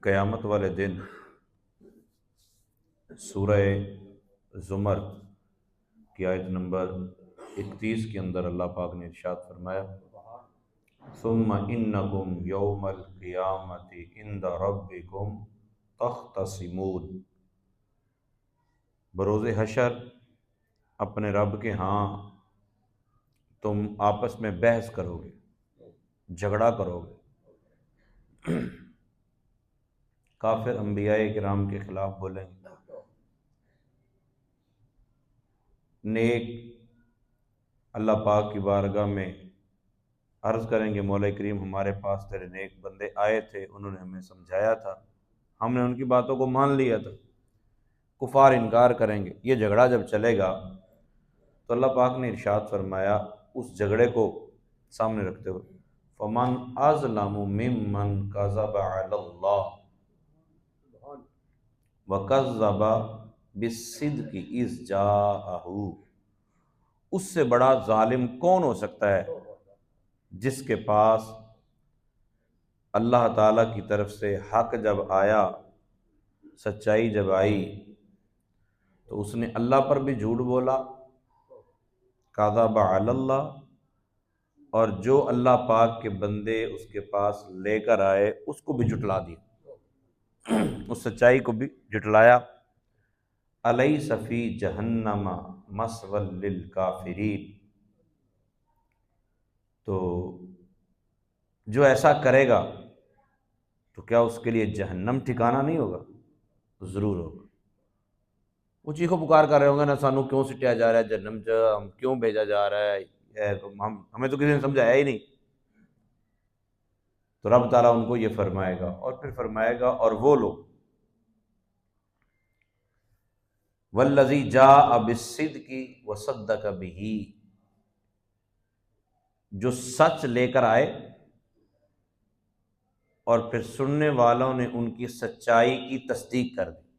قیامت والے دن سورہ زمر کی آیت نمبر 31 کے اندر اللہ پاک نے ارشاد فرمایا ثم انکم یوم القیامت عند ربکم تختصمون، بروز حشر اپنے رب کے ہاں تم آپس میں بحث کرو گے، جھگڑا کرو گے، کافر انبیاء کرام کے خلاف بولیں گے، نیک اللہ پاک کی بارگاہ میں عرض کریں گے مولا کریم ہمارے پاس تیرے نیک بندے آئے تھے، انہوں نے ہمیں سمجھایا تھا، ہم نے ان کی باتوں کو مان لیا تھا، کفار انکار کریں گے۔ یہ جھگڑا جب چلے گا تو اللہ پاک نے ارشاد فرمایا اس جھگڑے کو سامنے رکھتے ہوئے فَمَنْ أَظْلَمُ مِمَّنْ كَذَبَ عَلَى اللَّهِ وَكَذَّبَ بِالصِّدْقِ إِذْ جَاءَهُ، اس سے بڑا ظالم کون ہو سکتا ہے جس کے پاس اللہ تعالیٰ کی طرف سے حق جب آیا، سچائی جب آئی تو اس نے اللہ پر بھی جھوٹ بولا، کذب علی اللہ، اور جو اللہ پاک کے بندے اس کے پاس لے کر آئے اس کو بھی جھٹلا دیا، اس سچائی کو بھی جھٹلایا۔ الیس فی جہنم مثوی للکافرین، تو جو ایسا کرے گا تو کیا اس کے لیے جہنم ٹھکانہ نہیں ہوگا؟ ضرور ہوگا۔ وہ چیخو پکار کر رہے ہوں گے نا، سانو کیوں سٹیا جا رہا ہے جہنم چ، ہم کیوں بھیجا جا رہا ہے، ہمیں تو کسی نے سمجھایا ہی نہیں۔ تو رب تعالیٰ ان کو یہ فرمائے گا، اور پھر فرمائے گا اور وہ لوگ والذی جاء بالصدق وصدق بہ، جو سچ لے کر آئے اور پھر سننے والوں نے ان کی سچائی کی تصدیق کر دی۔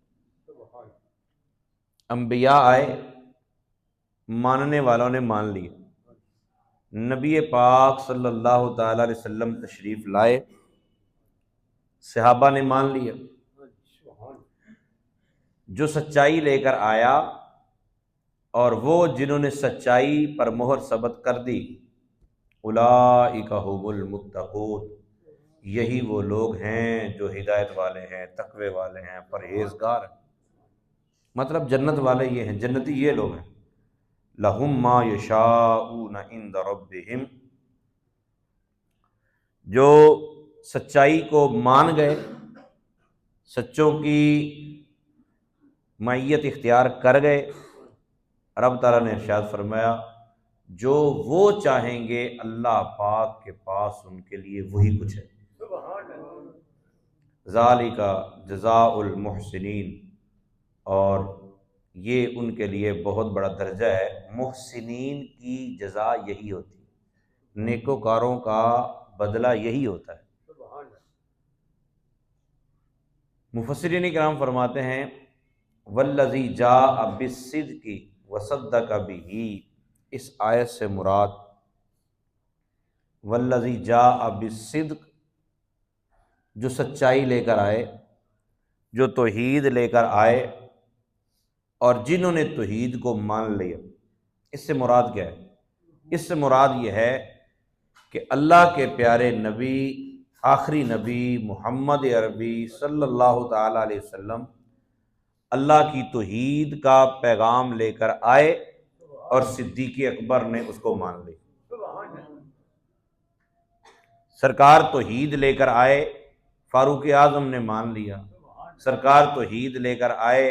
انبیاء آئے، ماننے والوں نے مان لیا، نبی پاک صلی اللہ تعالی علیہ وسلم تشریف لائے، صحابہ نے مان لیا۔ جو سچائی لے کر آیا اور وہ جنہوں نے سچائی پر مہر ثبت کر دی، اولئک هم المتقون، یہی وہ لوگ ہیں جو ہدایت والے ہیں، تقوی والے ہیں، پرہیزگار ہیں۔ مطلب جنت والے یہ ہیں، جنتی یہ لوگ ہیں۔ لہم ما یشاءون عند ربہم، جو سچائی کو مان گئے، سچوں کی معیت اختیار کر گئے، رب تعالیٰ نے ارشاد فرمایا جو وہ چاہیں گے اللہ پاک کے پاس ان کے لیے وہی کچھ ہے۔ ذالک جزاء المحسنین، اور یہ ان کے لیے بہت بڑا درجہ ہے، محسنین کی جزا یہی ہوتی ہے، نیکوکاروں کا بدلہ یہی ہوتا ہے۔ مفسرین کرام فرماتے ہیں والذی جاء بالصدق وصدق بہ، اس آیت سے مراد والذی جاء بالصدق، جو سچائی لے کر آئے، جو توحید لے کر آئے اور جنہوں نے توحید کو مان لیا۔ اس سے مراد کیا ہے؟ اس سے مراد یہ ہے کہ اللہ کے پیارے نبی، آخری نبی محمد عربی صلی اللہ تعالی علیہ وسلم اللہ کی توحید کا پیغام لے کر آئے اور صدیق اکبر نے اس کو مان لی۔ سرکار توحید لے کر آئے، فاروق اعظم نے مان لیا، سرکار توحید لے کر آئے،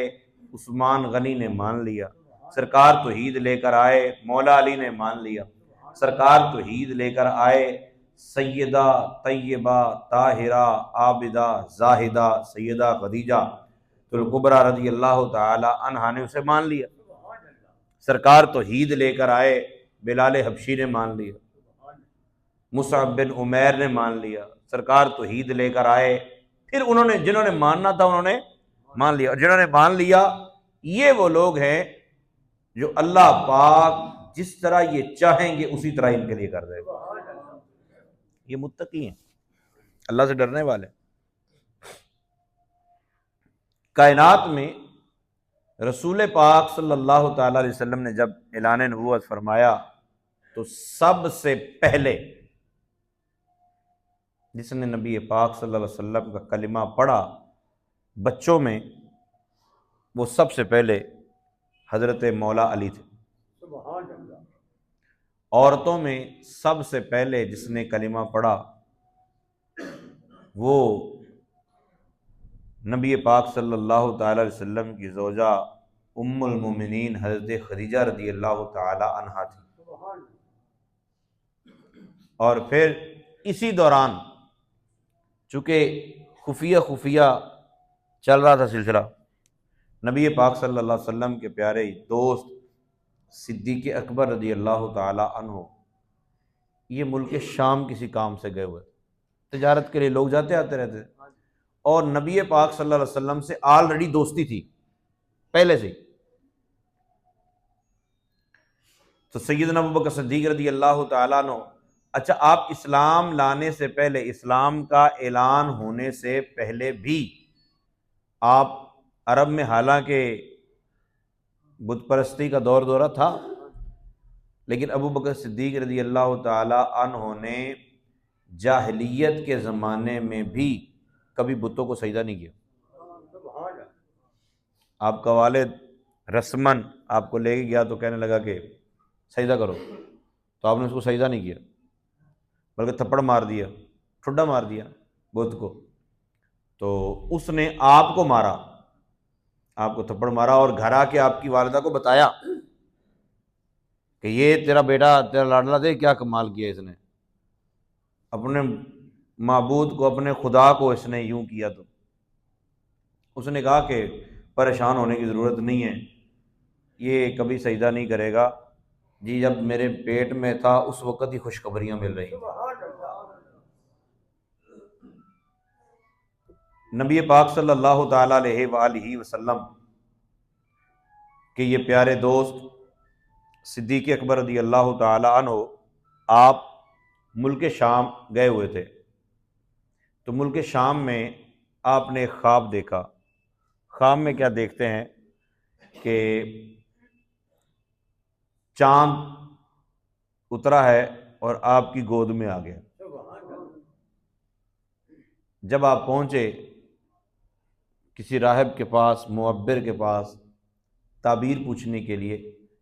عثمان غنی نے مان لیا، سرکار توحید لے کر آئے، مولا علی نے مان لیا، سرکار توحید لے کر آئے، سیدہ طیبہ طاہرہ عابدہ زاہدہ سیدہ خدیجہ الکبریٰ رضی اللہ تعالی عنہا نے اسے مان لیا، سرکار توحید لے کر آئے، بلال حبشی نے مان لیا، مصعب بن عمیر نے مان لیا، سرکار توحید لے کر آئے، پھر جنہوں نے ماننا تھا انہوں نے مان لیا، اور جنہوں نے مان لیا یہ وہ لوگ ہیں جو اللہ پاک جس طرح یہ چاہیں گے اسی طرح ان کے لیے کر دے گا۔ یہ متقی ہیں، اللہ سے ڈرنے والے۔ کائنات میں رسول پاک صلی اللہ تعالی علیہ وسلم نے جب اعلان نبوت فرمایا تو سب سے پہلے جس نے نبی پاک صلی اللہ علیہ وسلم کا کلمہ پڑھا بچوں میں، وہ سب سے پہلے حضرت مولا علی تھے۔ عورتوں میں سب سے پہلے جس نے کلمہ پڑھا وہ نبی پاک صلی اللہ تعالی علیہ وسلم کی زوجہ ام المومنین حضرت خدیجہ رضی اللہ تعالی عنہا تھی۔ اور پھر اسی دوران چونکہ خفیہ چل رہا تھا سلسلہ، نبی پاک صلی اللہ علیہ وسلم کے پیارے دوست صدیق اکبر رضی اللہ تعالی عنہ یہ ملک شام کسی کام سے گئے ہوئے، تجارت کے لیے لوگ جاتے آتے رہتے تھے، اور نبی پاک صلی اللہ علیہ وسلم سے آلریڈی دوستی تھی پہلے سے ہی۔ تو سیدنا ابوبکر صدیق رضی اللہ تعالیٰ عنہ، اچھا آپ اسلام لانے سے پہلے، اسلام کا اعلان ہونے سے پہلے بھی آپ عرب میں، حالانکہ بت پرستی کا دورہ تھا، لیکن ابوبکر صدیق رضی اللہ تعالیٰ عنہ نے جاہلیت کے زمانے میں بھی کبھی بتوں کو سجدہ نہیں کیا۔ آپ کا والد رسمن آپ کو لے کے گیا تو کہنے لگا کہ سجدہ کرو، تو آپ نے اس کو سجدہ نہیں کیا، بلکہ تھپڑ مار دیا، ٹھڈا مار دیا بت کو۔ تو اس نے آپ کو مارا، آپ کو تھپڑ مارا، اور گھر آ کے آپ کی والدہ کو بتایا کہ یہ تیرا بیٹا، تیرا لاڈلا دے کیا کمال کیا اس نے، اپنے معبود کو، اپنے خدا کو اس نے یوں کیا۔ تو اس نے کہا کہ پریشان ہونے کی ضرورت نہیں ہے، یہ کبھی سجدہ نہیں کرے گا جی، جب میرے پیٹ میں تھا اس وقت ہی خوشخبریاں مل رہی ہیں۔ نبی پاک صلی اللہ تعالی علیہ وآلہ وسلم کے یہ پیارے دوست صدیق اکبر رضی اللہ تعالی عنہ آپ ملک شام گئے ہوئے تھے، تو ملک شام میں آپ نے ایک خواب دیکھا۔ خواب میں کیا دیکھتے ہیں کہ چاند اترا ہے اور آپ کی گود میں آ گیا۔ جب آپ پہنچے کسی راہب کے پاس، معبر کے پاس تعبیر پوچھنے کے لیے،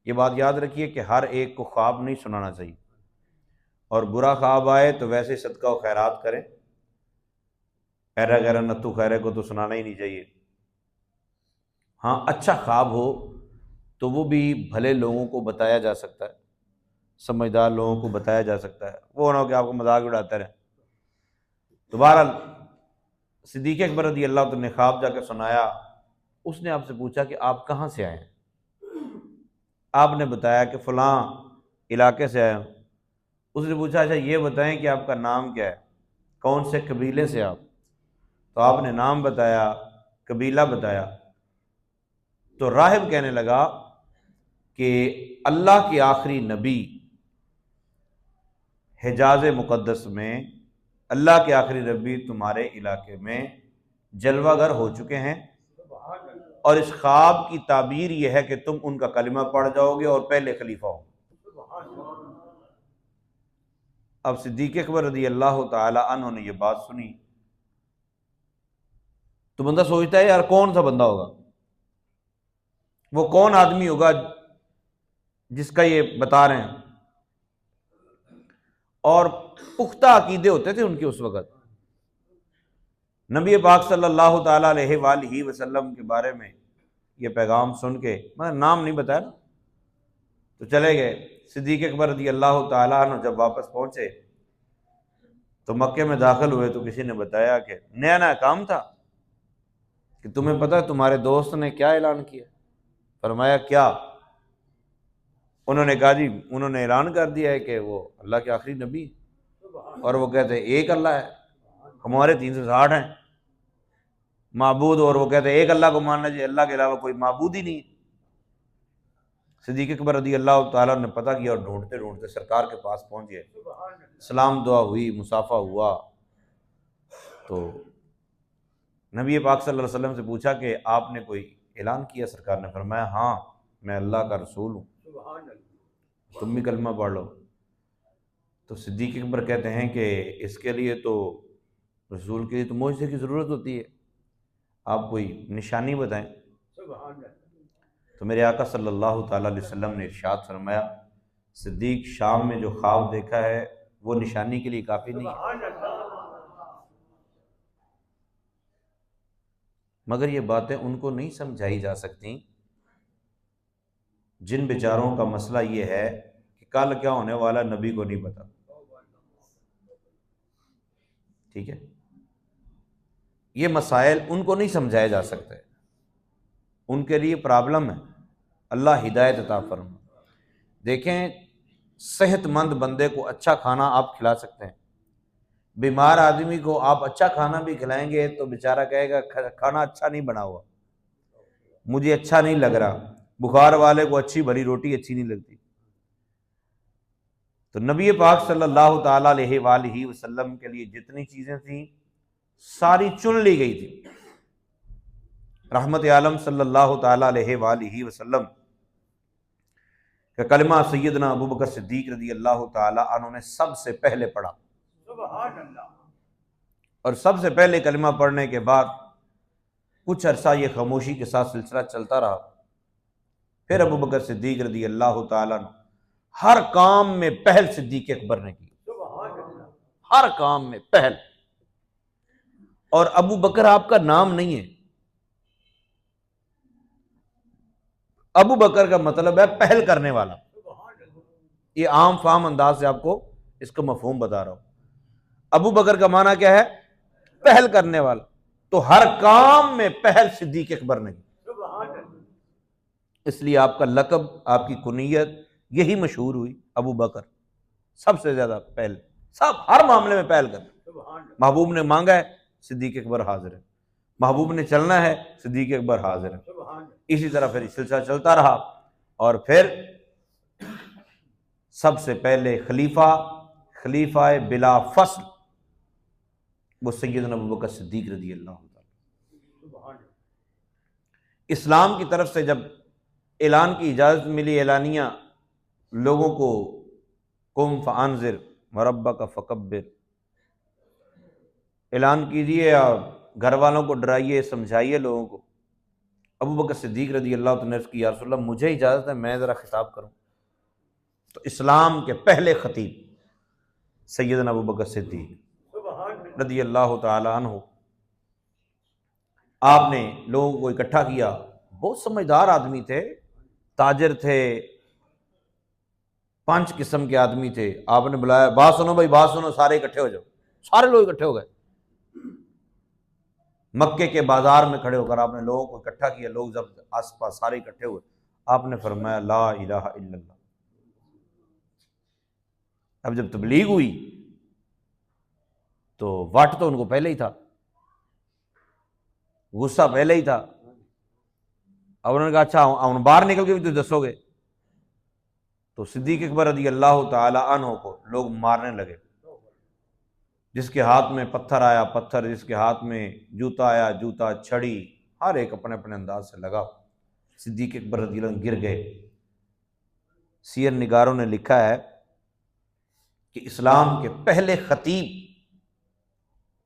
یہ بات یاد رکھیے کہ ہر ایک کو خواب نہیں سنانا چاہیے، اور برا خواب آئے تو ویسے صدقہ و خیرات کریں، ایرا غیرا نتو خیرے کو تو سنانا ہی نہیں چاہیے۔ ہاں اچھا خواب ہو تو وہ بھی بھلے لوگوں کو بتایا جا سکتا ہے، سمجھدار لوگوں کو بتایا جا سکتا ہے، وہ نہ ہو کہ آپ کو مذاق اڑاتے رہیں۔ تو بہرحال صدیق اکبر رضی اللہ عنہ نے خواب جا کے سنایا۔ اس نے آپ سے پوچھا کہ آپ کہاں سے آئے ہیں؟ آپ نے بتایا کہ فلاں علاقے سے آئے ہوں۔ اس نے پوچھا اچھا یہ بتائیں کہ آپ کا نام کیا ہے، کون سے قبیلے سے آپ؟ تو آپ نے نام بتایا، قبیلہ بتایا۔ تو راہب کہنے لگا کہ اللہ کے آخری نبی حجاز مقدس میں، اللہ کے آخری نبی تمہارے علاقے میں جلوہ گر ہو چکے ہیں، اور اس خواب کی تعبیر یہ ہے کہ تم ان کا کلمہ پڑھ جاؤ گے اور پہلے خلیفہ ہو۔ اب صدیق اکبر رضی اللہ تعالی عنہ نے یہ بات سنی تو بندہ سوچتا ہے یار کون سا بندہ ہوگا، وہ کون آدمی ہوگا جس کا یہ بتا رہے ہیں، اور پختہ عقیدے ہوتے تھے ان کے اس وقت۔ نبی پاک صلی اللہ تعالی علیہ وآلہ وسلم کے بارے میں یہ پیغام سن کے، میں نام نہیں بتایا نا، تو چلے گئے۔ صدیق اکبر رضی اللہ تعالیٰ عنہ جب واپس پہنچے تو مکے میں داخل ہوئے تو کسی نے بتایا کہ نیا نیا کام تھا کہ تمہیں پتہ ہے تمہارے دوست نے کیا اعلان کیا؟ فرمایا کیا؟ انہوں نے کہا جی انہوں نے اعلان کر دیا ہے کہ وہ اللہ کے آخری نبی اور وہ کہتے ہیں ایک اللہ ہے، ہمارے 360 ہیں معبود، اور وہ کہتے ہیں ایک اللہ کو ماننا چاہیے، اللہ کے علاوہ کوئی معبود ہی نہیں۔ صدیق اکبر رضی اللہ تعالیٰ نے پتہ کیا اور ڈھونڈتے ڈھونڈتے سرکار کے پاس پہنچ گئے، سلام دعا ہوئی، مصافحہ ہوا، تو نبی پاک صلی اللہ علیہ وسلم سے پوچھا کہ آپ نے کوئی اعلان کیا؟ سرکار نے فرمایا ہاں میں اللہ کا رسول ہوں، تم بھی کلمہ پڑھ لو۔ تو صدیق اکبر کہتے ہیں کہ اس کے لیے تو رسول کے لیے تو معجزے کی ضرورت ہوتی ہے، آپ کوئی نشانی بتائیں۔ تو میرے آقا صلی اللہ تعالیٰ علیہ وسلم نے ارشاد فرمایا صدیق شام میں جو خواب دیکھا ہے وہ نشانی کے لیے کافی نہیں ہے۔ مگر یہ باتیں ان کو نہیں سمجھائی جا سکتی جن بیچاروں کا مسئلہ یہ ہے کہ کل کیا ہونے والا نبی کو نہیں پتا، ٹھیک ہے؟ یہ مسائل ان کو نہیں سمجھائے جا سکتے، ان کے لیے پرابلم ہے۔ اللہ ہدایت عطا فرمائے۔ دیکھیں صحت مند بندے کو اچھا کھانا آپ کھلا سکتے ہیں، بیمار آدمی کو آپ اچھا کھانا بھی کھلائیں گے تو بیچارہ کہے گا کھانا اچھا نہیں بنا ہوا، مجھے اچھا نہیں لگ رہا۔ بخار والے کو اچھی بھلی روٹی اچھی نہیں لگتی۔ تو نبی پاک صلی اللہ تعالیٰ علیہ وآلہ وسلم کے لیے جتنی چیزیں تھیں ساری چن لی گئی تھی۔ رحمت عالم صلی اللہ تعالیٰ علیہ وآلہ وسلم کا کلمہ سیدنا ابوبکر صدیق رضی اللہ تعالیٰ عنہ نے سب سے پہلے پڑھا، اور سب سے پہلے کلمہ پڑھنے کے بعد کچھ عرصہ یہ خاموشی کے ساتھ سلسلہ چلتا رہا۔ پھر ابوبکر صدیق رضی اللہ تعالیٰ عنہ ہر کام میں پہل صدیق اکبر نے کی، ہر کام میں پہل۔ اور ابو بکر آپ کا نام نہیں ہے، ابو بکر کا مطلب ہے پہل کرنے والا۔ یہ عام فہم انداز سے آپ کو اس کا مفہوم بتا رہا ہوں۔ ابو بکر کا معنی کیا ہے؟ پہل کرنے والا۔ تو ہر کام میں پہل صدیق اکبر نے کی، اس لیے آپ کا لقب، آپ کی کنیت یہی مشہور ہوئی، ابو بکر، سب سے زیادہ پہل، سب ہر معاملے میں پہل کر۔ محبوب نے مانگا ہے صدیق اکبر حاضر ہے، محبوب نے چلنا ہے صدیق اکبر حاضر ہے۔ اسی طرح پھر سلسلہ چلتا رہا، اور پھر سب سے پہلے خلیفہ بلا فصل وہ سیدنا ابوبکر صدیق رضی اللہ عنہ۔ اسلام کی طرف سے جب اعلان کی اجازت ملی، اعلانیہ لوگوں کو قم فانذر وربک فکبر، اعلان کیجیے اور گھر والوں کو ڈرائیے، سمجھائیے لوگوں کو۔ ابوبکر صدیق رضی اللہ عنہ نے عرض کی یا رسول اللہ مجھے اجازت ہے میں ذرا خطاب کروں۔ تو اسلام کے پہلے خطیب سیدنا ابوبکر صدیق رضی اللہ تعالی عنہ، آپ نے لوگوں کو اکٹھا کیا۔ بہت سمجھدار آدمی تھے، تاجر تھے، 5 قسم کے آدمی تھے۔ آپ نے بلایا، بات سنو بھائی، بات سنو، سارے اکٹھے ہو جاؤ۔ سارے لوگ اکٹھے ہو گئے، مکے کے بازار میں کھڑے ہو کر آپ نے لوگوں کو اکٹھا کیا۔ لوگ جب آس پاس سارے اکٹھے ہوئے، آپ نے فرمایا لا الہ الا اللہ۔ اب جب تبلیغ ہوئی تو وٹ تو ان کو پہلے ہی تھا، غصہ پہلے ہی تھا۔ اب انہوں نے کہا اچھا ہم باہر نکل کے بھی تو دسو گے؟ تو صدیق اکبر رضی اللہ تعالی عنہ کو لوگ مارنے لگے، جس کے ہاتھ میں پتھر آیا پتھر، جس کے ہاتھ میں جوتا آیا جوتا، چھڑی، ہر ایک اپنے اپنے انداز سے لگا۔ صدیق اکبر رضی اللہ عنہ گر گئے۔ سیر نگاروں نے لکھا ہے کہ اسلام کے پہلے خطیب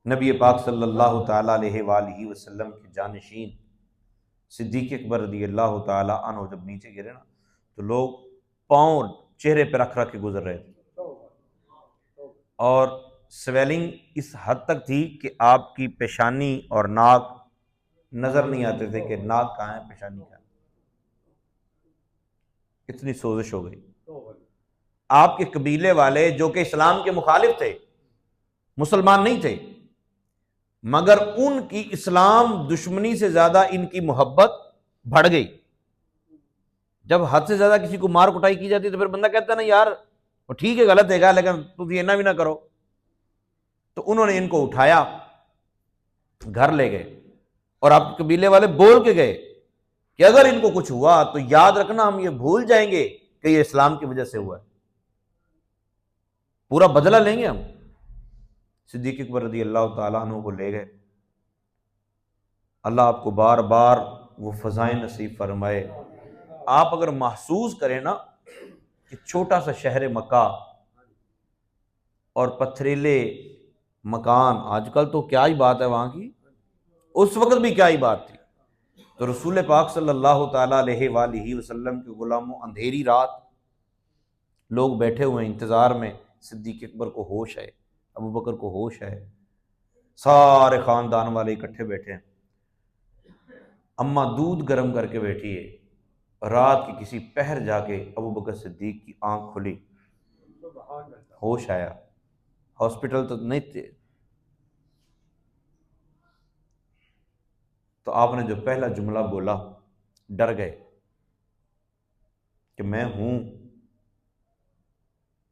نبی پاک صلی اللہ تعالی علیہ وآلہ وسلم کے جانشین صدیق اکبر رضی اللہ تعالی عنہ جب نیچے گرے نا تو لوگ پاؤں چہرے پہ رکھ کے گزر رہے تھے، اور سویلنگ اس حد تک تھی کہ آپ کی پیشانی اور ناک نظر نہیں آتے تھے کہ ناک کہاں ہے پیشانی کہاں ہے، اتنی سوزش ہو گئی۔ آپ کے قبیلے والے جو کہ اسلام کے مخالف تھے، مسلمان نہیں تھے، مگر ان کی اسلام دشمنی سے زیادہ ان کی محبت بڑھ گئی۔ جب حد سے زیادہ کسی کو مار کٹائی کی جاتی تو پھر بندہ کہتا ہے نا یار وہ ٹھیک ہے غلط ہے گا لیکن تم یہ نہ بھی نہ کرو۔ تو انہوں نے ان کو اٹھایا، گھر لے گئے، اور آپ کے قبیلے والے بول کے گئے کہ اگر ان کو کچھ ہوا تو یاد رکھنا ہم یہ بھول جائیں گے کہ یہ اسلام کی وجہ سے ہوا ہے، پورا بدلہ لیں گے ہم۔ صدیق اکبر رضی اللہ تعالیٰ عنہ کو لے گئے، اللہ آپ کو بار بار وہ فضائیں نصیب فرمائے۔ آپ اگر محسوس کریں نا کہ چھوٹا سا شہر مکہ اور پتھریلے مکان، آج کل تو کیا ہی بات ہے وہاں کی، اس وقت بھی کیا ہی بات تھی، تو رسول پاک صلی اللہ تعالیٰ علیہ وآلہ وسلم کے غلاموں، اندھیری رات لوگ بیٹھے ہوئے ہیں انتظار میں، صدیق اکبر کو ہوش ہے، ابو بکر کو ہوش ہے، سارے خاندان والے اکٹھے بیٹھے ہیں، اماں دودھ گرم کر کے بیٹھی ہے، رات کی کسی پہر جا کے ابو بکر صدیق کی آنکھ کھلی، ہوش آیا، ہاسپٹل تو نہیں تھے، تو آپ نے جو پہلا جملہ بولا، ڈر گئے کہ میں ہوں،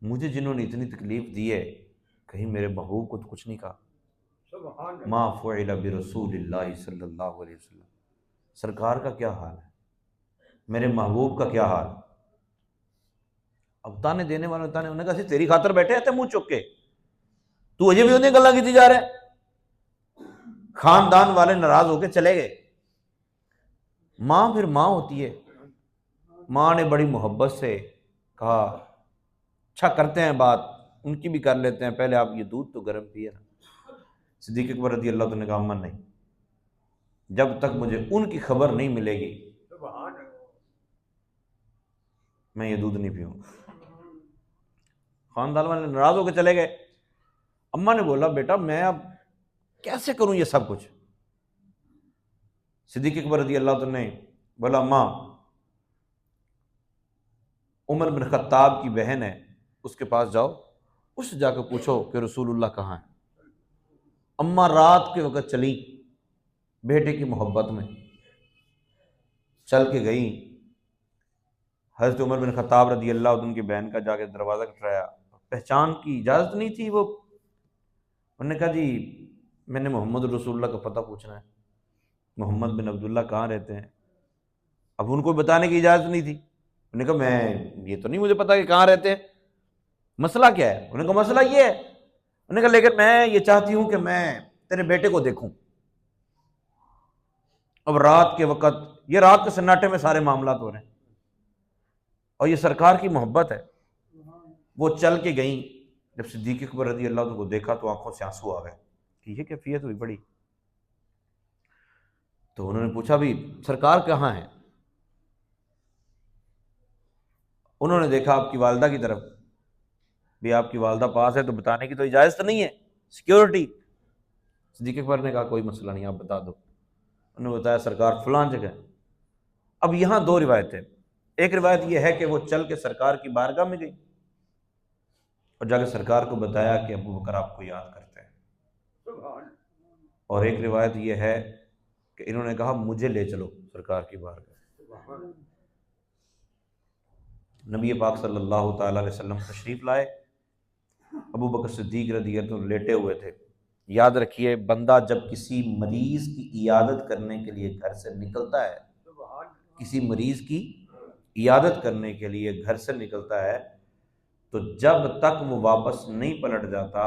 مجھے جنہوں نے اتنی تکلیف دی ہے، کہیں میرے محبوب کو تو کچھ نہیں کہا، ما فعل برسول اللہ صلی اللہ علیہ وسلم، سرکار کا کیا حال ہے، میرے محبوب کا کیا حال۔ اب تانے دینے والے تانے، انہوں نے کہا تیری خاطر بیٹھے ہیں منہ چک کے، تو اجے بھی انہیں گلا کی جا رہا ہے۔ خاندان والے ناراض ہو کے چلے گئے۔ ماں پھر ماں ہوتی ہے، ماں نے بڑی محبت سے کہا اچھا کرتے ہیں بات، ان کی بھی کر لیتے ہیں، پہلے آپ یہ دودھ تو گرم پیے نا۔ صدیق اکبر رضی اللہ عنہ نے کہا اماں نہیں، جب تک مجھے ان کی خبر نہیں ملے گی میں یہ دودھ نہیں پیوں گا۔ خاندان والے ناراض ہو کے چلے گئے۔ اماں نے بولا بیٹا میں اب کیسے کروں یہ سب کچھ؟ صدیق اکبر رضی اللہ عنہ نے بولا اماں، عمر بن خطاب کی بہن ہے، اس کے پاس جاؤ، اس سے جا کے پوچھو کہ رسول اللہ کہاں ہے۔ اماں رات کے وقت چلی، بیٹے کی محبت میں چل کے گئی، حضرت عمر بن خطاب رضی اللہ عنہ کی بہن کا جا کے دروازہ کھٹرایا، پہچان کی اجازت نہیں تھی، وہ انہوں نے کہا جی میں نے محمد رسول اللہ کا پتہ پوچھنا ہے، محمد بن عبداللہ کہاں رہتے ہیں؟ اب ان کو بتانے کی اجازت نہیں تھی، انہوں نے کہا میں یہ تو نہیں مجھے پتا کہ کہاں رہتے ہیں، مسئلہ کیا ہے؟ انہوں نے کہا مسئلہ یہ ہے، انہوں نے کہا لیکن میں یہ چاہتی ہوں کہ میں تیرے بیٹے کو دیکھوں۔ اب رات کے وقت، یہ رات کے سناٹے میں سارے معاملات ہو رہے ہیں، اور یہ سرکار کی محبت ہے، وہ چل کے گئیں، جب صدیق اکبر رضی اللہ عنہ کو دیکھا تو آنکھوں سے آنسو آ گئے کہ یہ کیفیت ہوئی بڑی۔ تو انہوں نے پوچھا بھی سرکار کہاں ہے؟ انہوں نے دیکھا آپ کی والدہ کی طرف، بھی آپ کی والدہ پاس ہے تو بتانے کی تو اجازت نہیں ہے، سیکیورٹی۔ صدیق اکبر نے کہا کوئی مسئلہ نہیں، آپ بتا دو۔ انہوں نے بتایا سرکار فلاں جگہ۔ اب یہاں دو روایتیں، ایک روایت یہ ہے کہ وہ چل کے سرکار کی بارگاہ میں گئی اور جا کے سرکار کو بتایا کہ ابو بکر آپ کو یاد کرتے ہیں، اور ایک روایت یہ ہے کہ انہوں نے کہا مجھے لے چلو سرکار کی بارگاہ۔ نبی پاک صلی اللہ تعالیٰ علیہ وسلم تشریف لائے، ابو بکر صدیق رضی اللہ عنہ لیٹے ہوئے تھے۔ یاد رکھیے بندہ جب کسی مریض کی عیادت کرنے کے لیے گھر سے نکلتا ہے، کسی مریض کی عیادت کرنے کے لیے گھر سے نکلتا ہے، تو جب تک وہ واپس نہیں پلٹ جاتا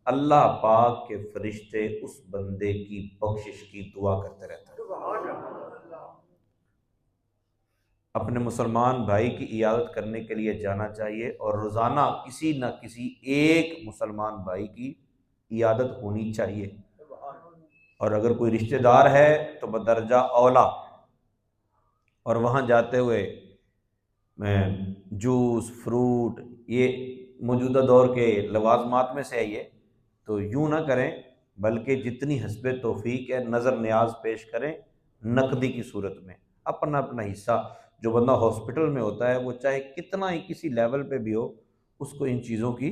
اللہ پاک کے فرشتے اس بندے کی بخشش کی دعا کرتے رہتے ہیں۔ اپنے مسلمان بھائی کی عیادت کرنے کے لیے جانا چاہیے، اور روزانہ کسی نہ کسی ایک مسلمان بھائی کی عیادت ہونی چاہیے، اور اگر کوئی رشتہ دار ہے تو بدرجہ اولا، اور وہاں جاتے ہوئے جوس فروٹ یہ موجودہ دور کے لوازمات میں سے ہے، یہ تو یوں نہ کریں، بلکہ جتنی حسب توفیق ہے نظر نیاز پیش کریں نقدی کی صورت میں، اپنا اپنا حصہ۔ جو بندہ ہاسپٹل میں ہوتا ہے وہ چاہے کتنا ہی کسی لیول پہ بھی ہو، اس کو ان چیزوں کی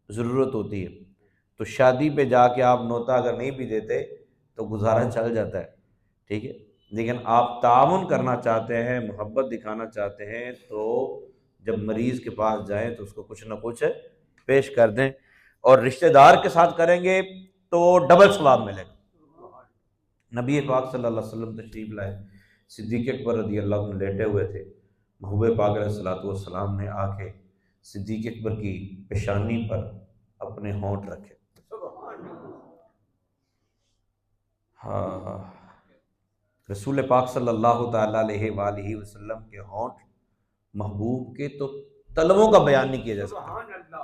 ضرورت ہوتی ہے۔ تو شادی پہ جا کے آپ نوتا اگر نہیں بھی دیتے تو گزارا چل جاتا ہے، ٹھیک ہے، لیکن آپ تعاون کرنا چاہتے ہیں، محبت دکھانا چاہتے ہیں، تو جب مریض کے پاس جائیں تو اس کو کچھ نہ کچھ پیش کر دیں، اور رشتہ دار کے ساتھ کریں گے تو ڈبل ثواب ملے گا۔ نبی پاک صلی اللہ علیہ وسلم تشریف لائے، صدیق اکبر رضی اللہ عنہ لیٹے ہوئے تھے، محبوب پاک علیہ الصلوۃ والسلام نے آ کے صدیق اکبر کی پیشانی پر اپنے ہونٹ رکھے۔ ہاں رسول پاک صلی اللہ تعالیٰ علیہ وآلہ وسلم کے ہونٹ محبوب کے تو طلبوں کا بیان نہیں کیا جا سکتا،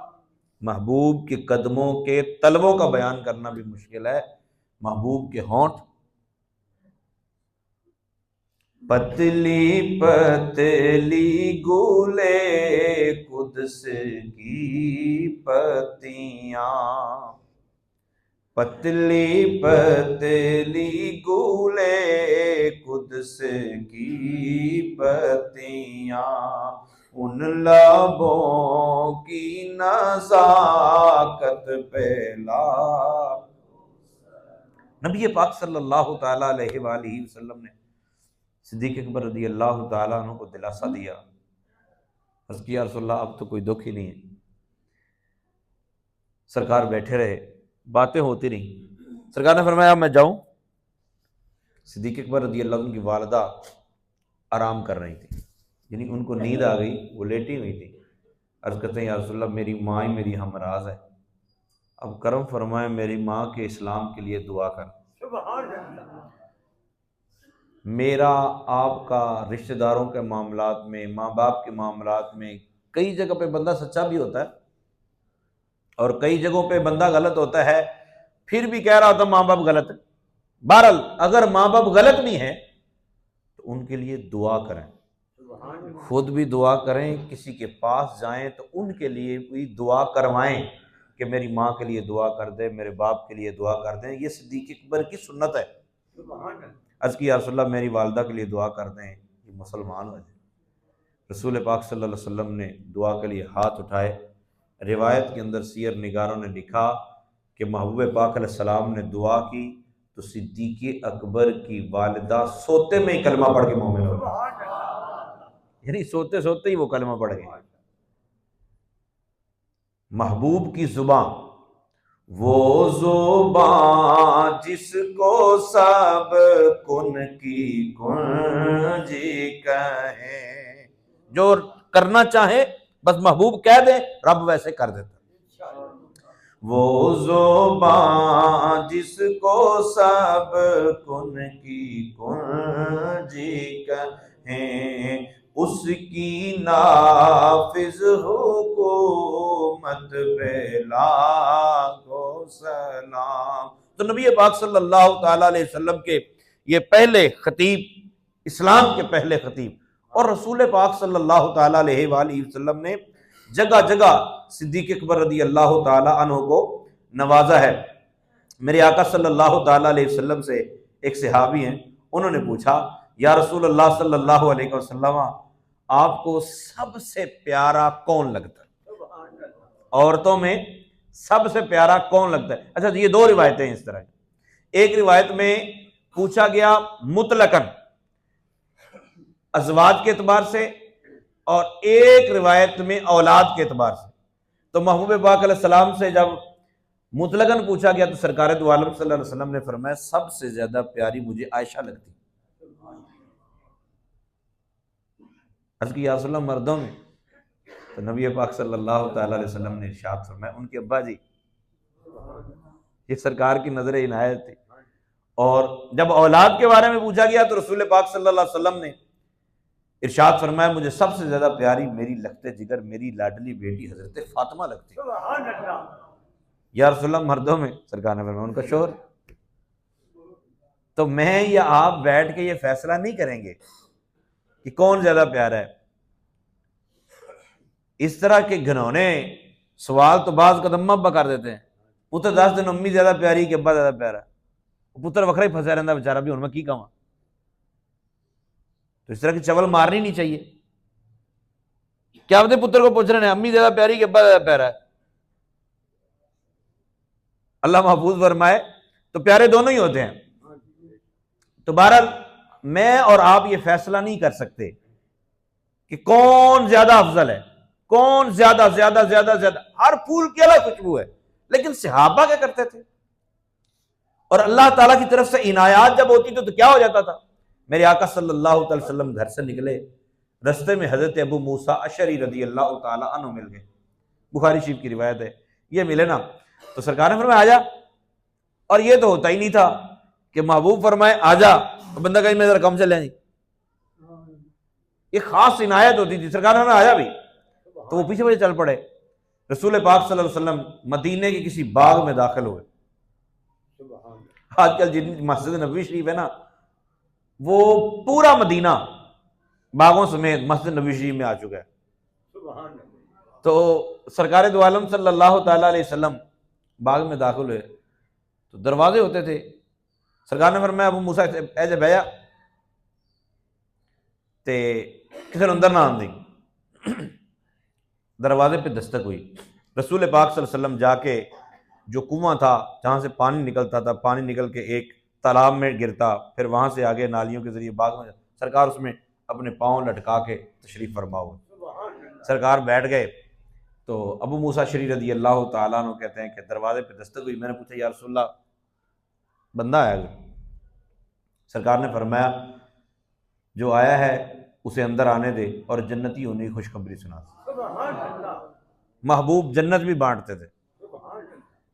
محبوب کے قدموں کے طلبوں کا بیان کرنا بھی مشکل ہے۔ محبوب کے ہونٹ پتلی پتلی گولے قدس کی پتیاں، پتلی پتلی گولے قدس کی پتیاں، ان لبوں کی نزاکت پہ لا۔ نبی پاک صلی اللہ تعالیٰ علیہ وآلہ وسلم نے صدیق اکبر رضی اللہ تعالیٰ عنہ کو دلاسا دیا، عرض کیا رسول اللہ اب تو کوئی دکھ ہی نہیں ہے۔ سرکار بیٹھے رہے، باتیں ہوتی رہیں، سرکار نے فرمایا میں جاؤں؟ صدیق اکبر رضی اللہ عنہ کی والدہ آرام کر رہی تھی، یعنی ان کو نیند آ گئی، وہ لیٹی ہوئی تھی۔ عرض کرتے ہیں یا رسول اللہ میری ماں ہی میری ہمراز ہے، اب کرم فرمائے میری ماں کے اسلام کے لیے دعا کر۔ میرا آپ کا رشتہ داروں کے معاملات میں، ماں باپ کے معاملات میں کئی جگہ پہ بندہ سچا بھی ہوتا ہے اور کئی جگہوں پہ بندہ غلط ہوتا ہے، پھر بھی کہہ رہا ہوتا ماں باپ غلط ہے۔ بہرحال اگر ماں باپ غلط بھی ہیں تو ان کے لیے دعا کریں، خود بھی دعا کریں، کسی کے پاس جائیں تو ان کے لیے بھی دعا کروائیں کہ میری ماں کے لیے دعا کر دیں، میرے باپ کے لیے دعا کر دیں۔ یہ صدیق اکبر کی سنت ہے۔ عرض کی یا رسول اللہ میری والدہ کے لیے دعا کر دیں، یہ مسلمان ہو جائے۔ رسول پاک صلی اللہ علیہ وسلم نے دعا کے لیے ہاتھ اٹھائے۔ روایت کے اندر سیر نگاروں نے لکھا کہ محبوب پاک علیہ السلام نے دعا کی تو صدیق اکبر کی والدہ سوتے میں ہی کلمہ پڑھ کے مومن ہو گئی، یعنی سوتے سوتے ہی وہ کلمہ پڑھ گئے۔ محبوب کی زبان، وہ زبان جس کو سب کن کی کنجی کہیں، جو کرنا چاہے بس محبوب کہہ دے رب ویسے کر دیتا۔ وہ زبان جس کو سب کن کی کنجی کہیں، اس کی نافذ حکومت پہ لاکھوں سلام۔ تو نبی پاک صلی اللہ تعالیٰ علیہ وسلم کے یہ پہلے خطیب، اسلام کے پہلے خطیب، اور رسول پاک صلی اللہ تعالیٰ علیہ وآلہ وسلم نے جگہ جگہ صدیق اکبر رضی اللہ تعالیٰ عنہ کو نوازا ہے۔ میرے آقا صلی اللہ تعالیٰ علیہ وسلم سے ایک صحابی ہیں، انہوں نے پوچھا یا رسول اللہ صلی اللہ علیہ وسلم آپ کو سب سے پیارا کون لگتا ہے؟ عورتوں میں سب سے پیارا کون لگتا ہے؟ اچھا یہ دو روایتیں اس طرح ہیں۔ ایک روایت میں پوچھا گیا مطلقاً ازواج کے اعتبار سے، اور ایک روایت میں اولاد کے اعتبار سے۔ تو محبوب پاک علیہ السلام سے جب مطلقاً پوچھا گیا تو سرکار دو عالم صلی اللہ علیہ وسلم نے فرمایا سب سے زیادہ پیاری مجھے عائشہ لگتی۔ عرض کی یا رسول اللہ مردوں میں؟ تو نبی پاک صلی اللہ تعالیٰ علیہ وسلم نے ارشاد فرمایا ان کے ابا جی، یہ سرکار کی نظر عنایت تھی۔ اور جب اولاد کے بارے میں پوچھا گیا تو رسول پاک صلی اللہ علیہ وسلم نے ارشاد فرمایا مجھے سب سے زیادہ پیاری میری لگتے جگر میری لاڈلی بیٹی حضرت فاطمہ لگتی۔ یا رسول اللہ مردوں میں؟ سرکار نے فرمایا ان کا شوہر۔ تو میں یا آپ بیٹھ کے یہ فیصلہ نہیں کریں گے کہ کون زیادہ پیارا ہے۔ اس طرح کے گھنونے سوال تو بعض قدم ابا کر دیتے ہیں، پتر 10 دن امی زیادہ پیاری کہ ابا زیادہ پیارا، پتر وکھرا ہی پھنسا رہتا بیچارہ بھی، ہن میں کی کہاں۔ تو اس طرح کی چول مارنی نہیں چاہیے۔ کیا بتے پتر کو پوچھ رہے ہیں امی زیادہ پیاری کہ ابا زیادہ پیارا ہے؟ اللہ محفوظ فرمائے تو پیارے دونوں ہی ہوتے ہیں۔ تو بہرحال میں اور آپ یہ فیصلہ نہیں کر سکتے کہ کون زیادہ افضل ہے، کون زیادہ زیادہ زیادہ زیادہ، ہر پھول کی الگ خوشبو ہے۔ لیکن صحابہ کیا کرتے تھے، اور اللہ تعالیٰ کی طرف سے عنایات جب ہوتی تو کیا ہو جاتا تھا؟ میرے آقا صلی اللہ علیہ وسلم گھر سے نکلے، رستے میں حضرت ابو موسیٰ اشعری رضی اللہ تعالیٰ عنہ مل گئے، بخاری شریف کی روایت ہے۔ یہ ملے نا تو سرکار نے فرمایا آجا، اور یہ تو ہوتا ہی نہیں تھا کہ محبوب فرمائے آجا بندہ کہیں میں ذرا کم چلیں جی، یہ خاص عنایت ہوتی تھی، سرکار نے آیا بھی تو وہ پیچھے پیچھے چل پڑے۔ رسول پاک صلی اللہ علیہ وسلم مدینے کے کسی باغ میں داخل ہوئے۔ آج کل جن مسجد نبوی شریف ہے نا، وہ پورا مدینہ باغوں سمیت مسجد نبوی شریف میں آ چکا ہے۔ تو سرکار دو عالم صلی اللہ تعالیٰ علیہ وسلم باغ میں داخل ہوئے تو دروازے ہوتے تھے، سرکار نے فرمایا ابو موسیٰ ایسے بھیا تے کسی نے اندر نہ آن دی۔ دروازے پہ دستک ہوئی، رسول پاک صلی اللہ علیہ وسلم جا کے جو کنواں تھا جہاں سے پانی نکلتا تھا، پانی نکل کے ایک تالاب میں گرتا، پھر وہاں سے آگے نالیوں کے ذریعے باغ میں، سرکار اس میں اپنے پاؤں لٹکا کے تشریف فرما ہوئے۔ سرکار بیٹھ گئے تو ابو موسیٰ اشعری رضی اللہ تعالیٰ عنہ کہتے ہیں کہ دروازے پہ دستک ہوئی، میں نے پوچھا یا رسول اللہ بندہ آیا ہے؟ سرکار نے فرمایا جو آیا ہے اسے اندر آنے دے اور جنتی ہونے کی خوشخبری سنا دے۔ محبوب جنت بھی بانٹتے تھے،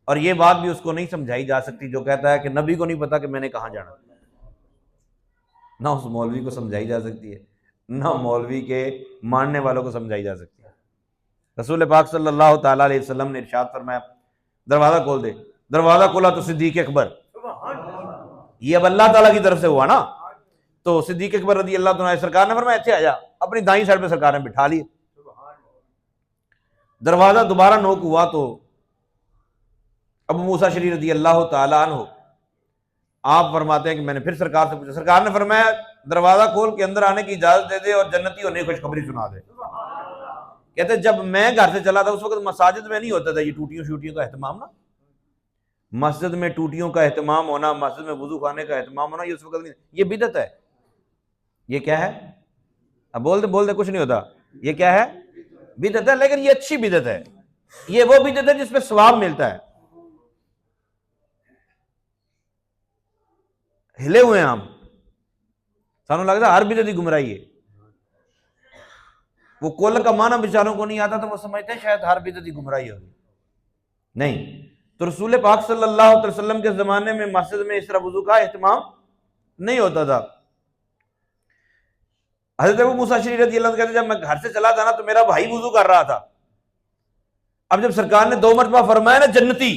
اور یہ بات بھی اس کو نہیں سمجھائی جا سکتی جو کہتا ہے کہ نبی کو نہیں پتا کہ میں نے کہاں جانا، نہ اس مولوی کو سمجھائی جا سکتی ہے، نہ مولوی کے ماننے والوں کو سمجھائی جا سکتی ہے۔ رسول پاک صلی اللہ تعالیٰ علیہ وسلم نے ارشاد فرمایا دروازہ کھول دے، دروازہ کھولا تو صدیق اکبر، یہ اب اللہ تعالیٰ کی طرف سے ہوا نا، تو صدیق اکبر رضی اللہ تعالیٰ سرکار نے فرمایا اچھے آجا، اپنی دائیں سائڈ پہ سرکار نے بٹھا لیے۔ دروازہ دوبارہ نوک ہوا تو ابو موسیٰ اشعری رضی اللہ تعالیٰ عنہ آپ فرماتے ہیں کہ میں نے پھر سرکار سے پوچھا، سرکار نے فرمایا دروازہ کھول کے اندر آنے کی اجازت دے دے اور جنتی ہونے کی خوشخبری سنا دے۔ کہتے جب میں گھر سے چلا تھا اس وقت مساجد میں نہیں ہوتا تھا یہ ٹوٹیوں شوٹیوں کا اہتمام نا، مسجد میں ٹوٹیوں کا اہتمام ہونا، مسجد میں وضو خانے کا اہتمام ہونا، یہ اس وقت نہیں، یہ بدعت ہے۔ یہ کیا ہے؟ اب بول دے کچھ نہیں ہوتا، یہ کیا ہے؟ بدعت ہے، لیکن یہ اچھی بدعت ہے، یہ وہ بدعت ہے جس پہ ثواب ملتا ہے۔ ہلے ہوئے ہیں ہم، سانوں لگتا ہے ہر بدعت ہی گمراہی ہے، وہ کل کا معنی بیچاروں کو نہیں آتا تو وہ سمجھتے ہیں شاید ہر بدعت ہی گمراہی ہوگی، نہیں۔ تو رسول پاک صلی اللہ علیہ وسلم کے زمانے میں مسجد میں اس طرح وضو کا اہتمام نہیں ہوتا تھا۔ حضرت ابو موسیٰ اشعری رضی اللہ عنہ کہتے ہیں جب میں گھر سے چلا تھا نا تو میرا بھائی وضو کر رہا تھا، اب جب سرکار نے 2 مرتبہ فرمایا نا جنتی،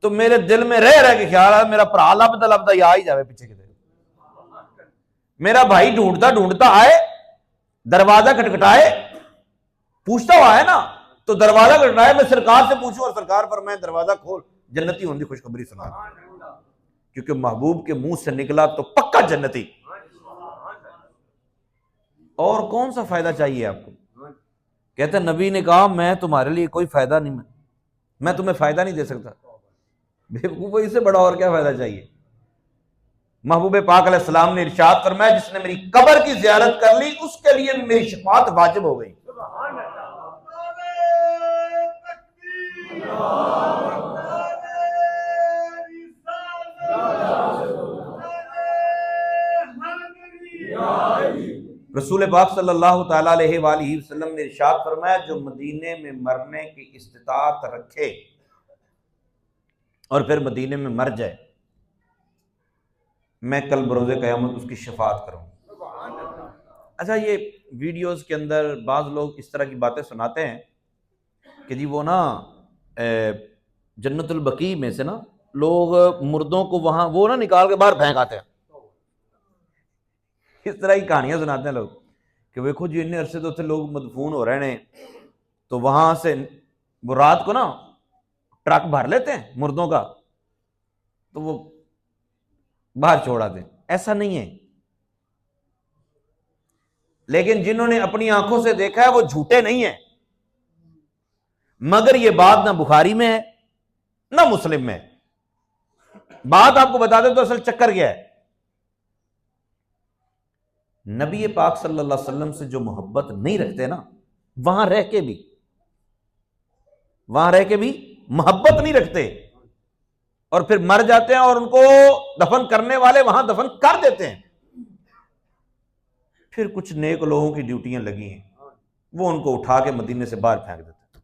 تو میرے دل میں رہ کے خیال آیا میرا بھرا لبدا یا ہی جاوے پیچھے کدھر، میرا بھائی ڈھونڈتا آئے، دروازہ کھٹکھٹائے، پوچھتا ہوا ہے نا، تو دروازہ کھٹکھٹائے میں سرکار سے پوچھوں اور سرکار فرمائے دروازہ کھول جنتی ہونے کی خوشخبری سنا، کیونکہ محبوب کے منہ سے نکلا تو پکا جنتی۔ اور کون سا فائدہ چاہیے آپ کو؟ کہتے ہیں نبی نے کہا میں تمہارے لیے کوئی فائدہ نہیں، میں تمہیں فائدہ نہیں دے سکتا، بیوقوف، اس سے بڑا اور کیا فائدہ چاہیے؟ محبوب پاک علیہ السلام نے ارشاد فرمایا جس نے میری قبر کی زیارت کر لی اس کے لیے میری شفاعت واجب ہو گئی۔ رسول پاک صلی اللہ تعالیٰ علیہ وآلہ وسلم نے ارشاد فرمایا جو مدینے میں مرنے کی استطاعت رکھے اور پھر مدینے میں مر جائے، میں کل بروز قیامت اس کی شفاعت کروں۔ اچھا، یہ ویڈیوز کے اندر بعض لوگ اس طرح کی باتیں سناتے ہیں کہ جی وہ نا جنت البقیع میں سے نا لوگ مردوں کو وہاں وہ نا نکال کے باہر پھینک آتے ہیں، اس طرح کی کہانیاں سناتے ہیں لوگ کہ دیکھو جی اتنے عرصے تو اتنے لوگ مدفون ہو رہے ہیں، تو وہاں سے وہ رات کو نا ٹرک بھر لیتے ہیں مردوں کا تو وہ باہر چھوڑ آتے ہیں۔ ایسا نہیں ہے، لیکن جنہوں نے اپنی آنکھوں سے دیکھا ہے وہ جھوٹے نہیں ہیں، مگر یہ بات نہ بخاری میں ہے نہ مسلم میں ہے۔ بات آپ کو بتا دیں تو اصل چکر کیا ہے، نبی پاک صلی اللہ علیہ وسلم سے جو محبت نہیں رکھتے نا وہاں رہ کے بھی محبت نہیں رکھتے اور پھر مر جاتے ہیں اور ان کو دفن کرنے والے وہاں دفن کر دیتے ہیں، پھر کچھ نیک لوگوں کی ڈیوٹیاں لگی ہیں وہ ان کو اٹھا کے مدینے سے باہر پھینک دیتے ہیں،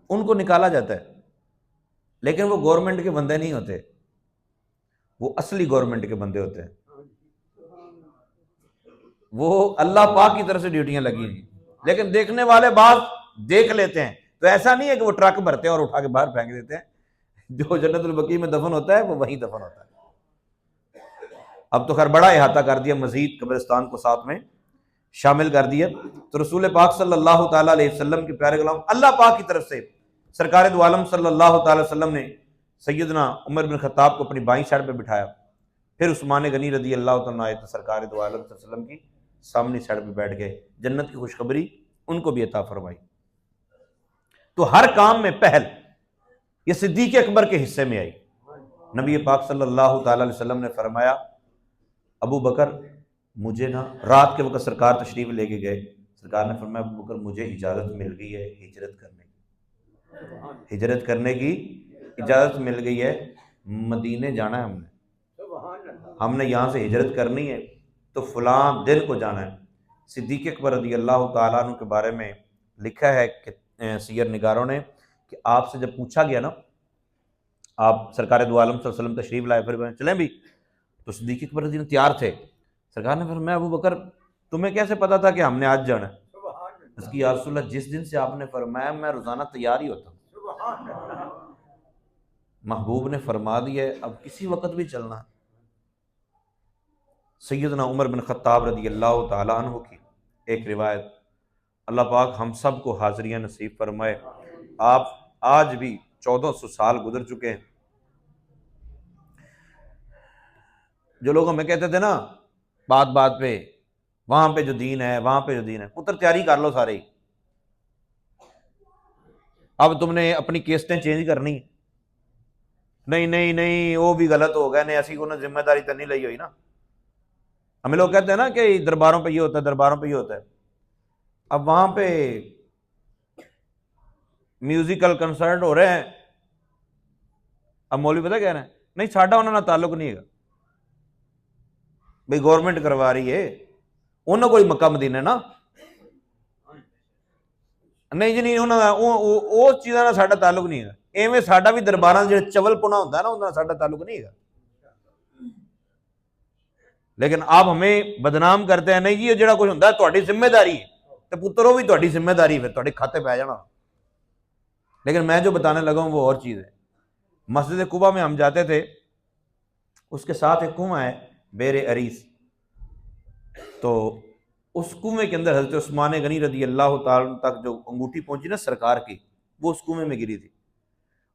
ان کو نکالا جاتا ہے، لیکن وہ گورنمنٹ کے بندے نہیں ہوتے، وہ اصلی گورنمنٹ کے بندے ہوتے ہیں، وہ اللہ پاک کی طرف سے ڈیوٹیاں لگی ہیں، لیکن دیکھنے والے بعض دیکھ لیتے ہیں، تو ایسا نہیں ہے کہ وہ ٹرک بھرتے ہیں اور اٹھا کے باہر پھینک دیتے ہیں، جو جنت البقیع میں دفن ہوتا ہے وہ وہیں دفن ہوتا ہے۔ اب تو خیر بڑا احاطہ کر دیا، مزید قبرستان کو ساتھ میں شامل کر دیا۔ تو رسول پاک صلی اللہ تعالیٰ علیہ وسلم کے پیارے غلام، اللہ پاک کی طرف سے سرکار دو عالم صلی اللہ تعالی وسلم نے سیدنا عمر بن خطاب کو اپنی بائیں سائڈ پہ بٹھایا، پھر عثمان غنی رضی اللہ تعالیٰ آئے تو سرکار دو عالم صلی اللہ علیہ وسلم کی سامنے سائڈ پہ بیٹھ گئے، جنت کی خوشخبری ان کو بھی عطا فرمائی۔ تو ہر کام میں پہل یہ صدیق اکبر کے حصے میں آئی۔ نبی پاک صلی اللہ تعالی علیہ وسلم نے فرمایا، ابو بکر مجھے نا، رات کے وقت سرکار تشریف لے کے گئے، سرکار نے فرمایا ابو بکر مجھے اجازت مل گئی ہے ہجرت کرنے کی، ہجرت کرنے کی اجازت مل گئی ہے، مدینے جانا ہے ہم نے یہاں سے ہجرت کرنی ہے تو فلاں دن کو جانا ہے۔ صدیق اکبر رضی اللہ تعالیٰ عنہ کے بارے میں لکھا ہے کہ سیر نگاروں نے کہ آپ سے جب پوچھا گیا نا، آپ سرکار دو عالم صلی اللہ علیہ وسلم تشریف لائے، پھر چلیں بھی، تو صدیق اکبر رضی اللہ تیار تھے، سرکار نے فرمایا ابو بکر تمہیں کیسے پتا تھا کہ ہم نے آج جانا ہے؟ اس کی یا رسول اللہ جس دن سے آپ نے فرمایا میں روزانہ تیار ہی ہوتا ہوں۔ محبوب نے فرما دیا ہے اب کسی وقت بھی چلنا۔ سیدنا عمر بن خطاب رضی اللہ تعالیٰ عنہ کی ایک روایت، اللہ پاک ہم سب کو حاضریاں نصیب فرمائے۔ آپ آج بھی 1400 سال گزر چکے ہیں، جو لوگ ہمیں کہتے تھے نا بات بات پہ وہاں پہ جو دین ہے، وہاں پہ جو دین ہے، پتر تیاری کر لو سارے ہی، اب تم نے اپنی کیسٹیں چینج کرنی ہیں، نہیں نہیں نہیں وہ بھی غلط ہو گئے، نہیں ایسی کوئی ذمہ داری تو نہیں لئی ہوئی نا۔ ہمیں لوگ کہتے ہیں نا کہ درباروں پہ یہ ہوتا ہے، درباروں پہ یہ ہوتا ہے، اب وہاں پہ میوزیکل کنسرٹ ہو رہے ہیں، اب مولوی پتہ کہہ رہے ہیں نہیں ساڈا انہوں نے تعلق نہیں ہے، بھئی گورنمنٹ کروا رہی ہے، انہوں کوئی مکہ مدینہ نا، نہیں جی نہیں انہوں وہ چیزاں کا ساڈا تعلق نہیں ہے، ایویں ساڈا بھی درباراں جو چول پنا ہوتا ہے نا انہوں ساڈا تعلق نہیں ہے۔ لیکن آپ ہمیں بدنام کرتے ہیں، نہیں جی یہ جڑا کچھ ہوتا ہے تہاڈی ذمہ داری ہے، تو پترو بھی تہاڈی ذمہ داری پھر تہاڈے کھاتے پہ جانا۔ لیکن میں جو بتانے لگا ہوں وہ اور چیز ہے۔ مسجد قباء میں ہم جاتے تھے، اس کے ساتھ ایک کنواں ہے بیر عریس، تو اس کنویں کے اندر حضرت عثمان غنی رضی اللہ تعالیٰ تک جو انگوٹھی پہنچی نا سرکار کی، وہ اس کنویں میں گری تھی۔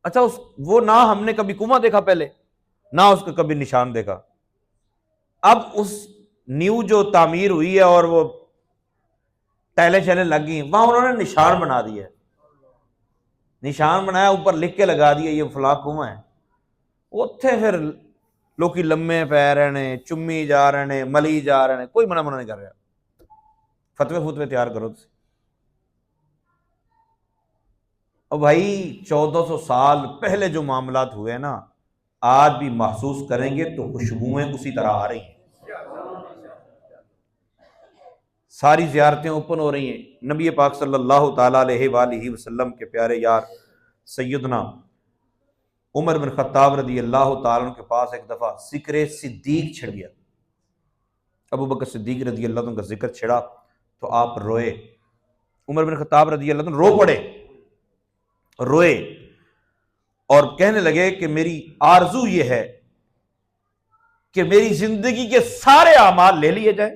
اچھا وہ نہ ہم نے کبھی کنواں دیکھا پہلے، نہ اس کا کبھی نشان دیکھا۔ اب اس نیو جو تعمیر ہوئی ہے اور وہ ٹائلیں شیلیں لگ گئی، وہاں انہوں نے نشان بنا دیا ہے، نشان بنایا، اوپر لکھ کے لگا دیا یہ فلاں کنواں ہے۔ اتھے پھر لوکی لمے پی رہے ہیں، چمی جا رہے ہیں، ملی جا رہے ہیں، کوئی منع نہیں کر رہا، فتوے تیار کرو تسی۔ اور بھائی 1400 سال پہلے جو معاملات ہوئے نا آج بھی محسوس کریں گے تو خوشبوئیں اسی طرح آ رہی ہیں، ساری زیارتیں اوپن ہو رہی ہیں۔ نبی پاک صلی اللہ تعالیٰ علیہ وآلہ وسلم کے پیارے یار سیدنا عمر بن خطاب رضی اللہ تعالیٰ عنہ کے پاس ایک دفعہ ذکر صدیق چھڑ گیا، ابو بکر صدیق رضی اللہ عنہ کا ذکر چھڑا تو آپ روئے، عمر بن خطاب رضی اللہ عنہ رو پڑے، روئے اور کہنے لگے کہ میری آرزو یہ ہے کہ میری زندگی کے سارے اعمال لے لیے جائیں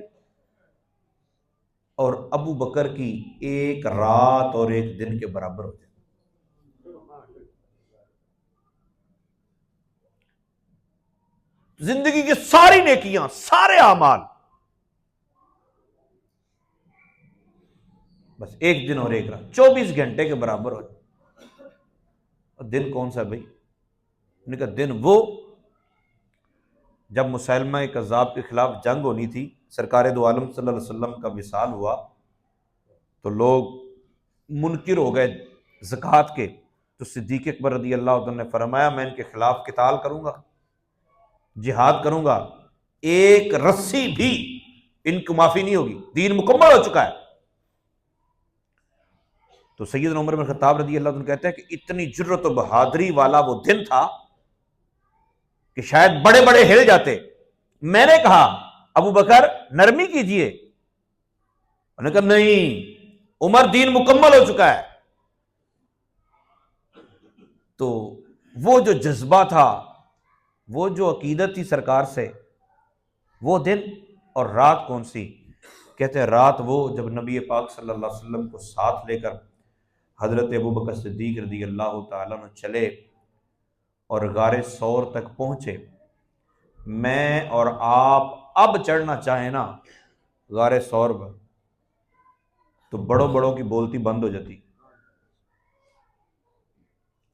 اور ابو بکر کی ایک رات اور ایک دن کے برابر ہو جائے۔ زندگی کی ساری نیکیاں، سارے اعمال بس ایک دن اور ایک رات 24 گھنٹے کے برابر ہو جائے۔ دن کون سا ہے بھائی؟ انہوں نے کہا دن وہ جب مسیلمہ کذاب کے خلاف جنگ ہونی تھی، سرکار دو عالم صلی اللہ علیہ وسلم کا وصال ہوا تو لوگ منکر ہو گئے زکوٰۃ کے، تو صدیق اکبر رضی اللہ عنہ نے فرمایا میں ان کے خلاف قتال کروں گا، جہاد کروں گا، ایک رسی بھی ان کو معافی نہیں ہوگی، دین مکمل ہو چکا ہے۔ تو سیدنا عمر بن خطاب رضی اللہ عنہ کہتے ہیں کہ اتنی جرت و بہادری والا وہ دن تھا کہ شاید بڑے بڑے ہل جاتے. میں نے کہا ابو بکر نرمی کیجئے. انہوں نے کہا نہیں، عمر دین مکمل ہو چکا ہے. تو وہ جو جذبہ تھا، وہ جو عقیدت تھی سرکار سے، وہ دن اور رات کون سی؟ کہتے ہیں رات وہ جب نبی پاک صلی اللہ علیہ وسلم کو ساتھ لے کر حضرت ابوبکر صدیق رضی اللہ تعالیٰ عنہ چلے اور غار ثور تک پہنچے. میں اور آپ اب چڑھنا چاہیں نا غار ثور پر تو بڑوں بڑوں کی بولتی بند ہو جاتی.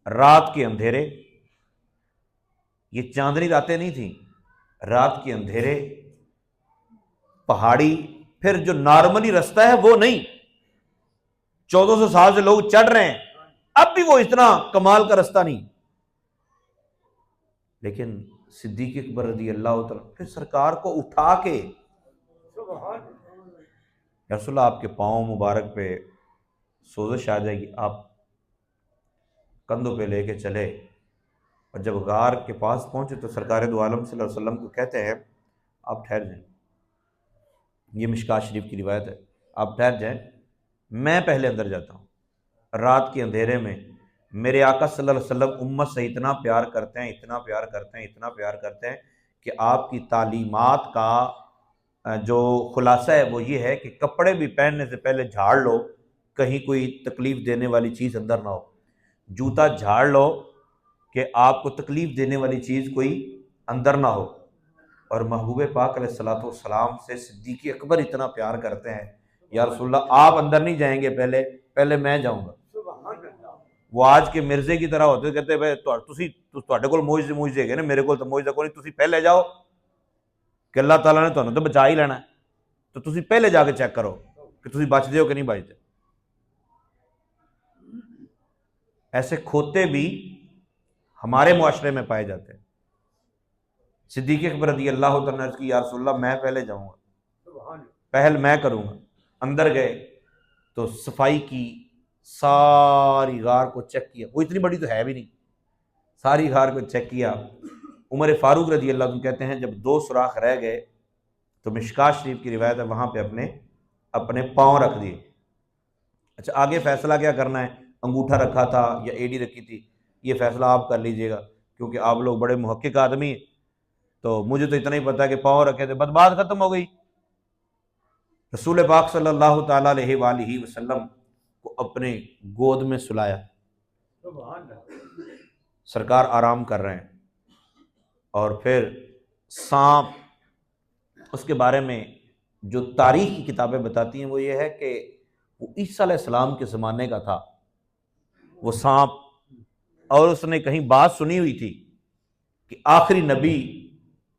رات کے اندھیرے، یہ چاندنی راتیں نہیں تھیں، رات کے اندھیرے، پہاڑی، پھر جو نارملی رستہ ہے وہ نہیں. 1400 سال سے لوگ چڑھ رہے ہیں، اب بھی وہ اتنا کمال کا رستہ نہیں. لیکن صدیق اکبر رضی اللہ تعالیٰ پھر سرکار کو اٹھا کے، یا رسول اللہ آپ کے پاؤں مبارک پہ سوزش آ جائے گی، آپ کندھوں پہ لے کے چلے. اور جب غار کے پاس پہنچے تو سرکار دو عالم صلی اللہ علیہ وسلم کو کہتے ہیں آپ ٹھہر جائیں. یہ مشکات شریف کی روایت ہے، آپ ٹھہر جائیں، میں پہلے اندر جاتا ہوں. رات کے اندھیرے میں میرے آقا صلی اللہ علیہ وسلم امت سے اتنا پیار کرتے ہیں، اتنا پیار کرتے ہیں، اتنا پیار کرتے ہیں کہ آپ کی تعلیمات کا جو خلاصہ ہے وہ یہ ہے کہ کپڑے بھی پہننے سے پہلے جھاڑ لو، کہیں کوئی تکلیف دینے والی چیز اندر نہ ہو. جوتا جھاڑ لو کہ آپ کو تکلیف دینے والی چیز کوئی اندر نہ ہو. اور محبوب پاک علیہ الصلوۃ والسلام سے صدیق اکبر اتنا پیار کرتے ہیں، یا رسول اللہ آپ اندر نہیں جائیں گے، پہلے میں جاؤں گا. وہ آج کے مرزے کی طرح ہوتے، کہتے بھائی تواڈے کول موجزے ਹੈਗੇ ਨੇ, میرے کول تو موجزہ کوئی نہیں، تسی پہلے جاؤ کہ اللہ تعالیٰ نے تمہیں تو بچا ہی لینا ہے، تو تسی پہلے جا کے چیک کرو کہ تسی بچتے ہو کہ نہیں بچتے. ایسے کھوتے بھی ہمارے معاشرے میں پائے جاتے ہیں. صدیق اکبر رضی اللہ تعالیٰ نے کی یا رسول اللہ میں پہلے جاؤں گا، پہل میں کروں گا. اندر گئے تو صفائی کی، ساری غار کو چیک کیا، وہ اتنی بڑی تو ہے بھی نہیں، ساری غار کو چیک کیا. عمر فاروق رضی اللہ عنہ کہتے ہیں جب 2 سوراخ رہ گئے تو مشکات شریف کی روایت ہے وہاں پہ اپنے پاؤں رکھ دیے. اچھا آگے فیصلہ کیا کرنا ہے، انگوٹھا رکھا تھا یا ایڑی رکھی تھی، یہ فیصلہ آپ کر لیجئے گا، کیونکہ آپ لوگ بڑے محقق آدمی ہیں. تو مجھے تو اتنا ہی پتا کہ پاؤں رکھے تھے، بس بات ختم ہو گئی. رسول پاک صلی اللہ تعالیٰ علیہ وآلہ وسلم کو اپنے گود میں سلایا، سرکار آرام کر رہے ہیں. اور پھر سانپ، اس کے بارے میں جو تاریخ کی کتابیں بتاتی ہیں وہ یہ ہے کہ وہ عیسیٰ علیہ السلام کے زمانے کا تھا وہ سانپ، اور اس نے کہیں بات سنی ہوئی تھی کہ آخری نبی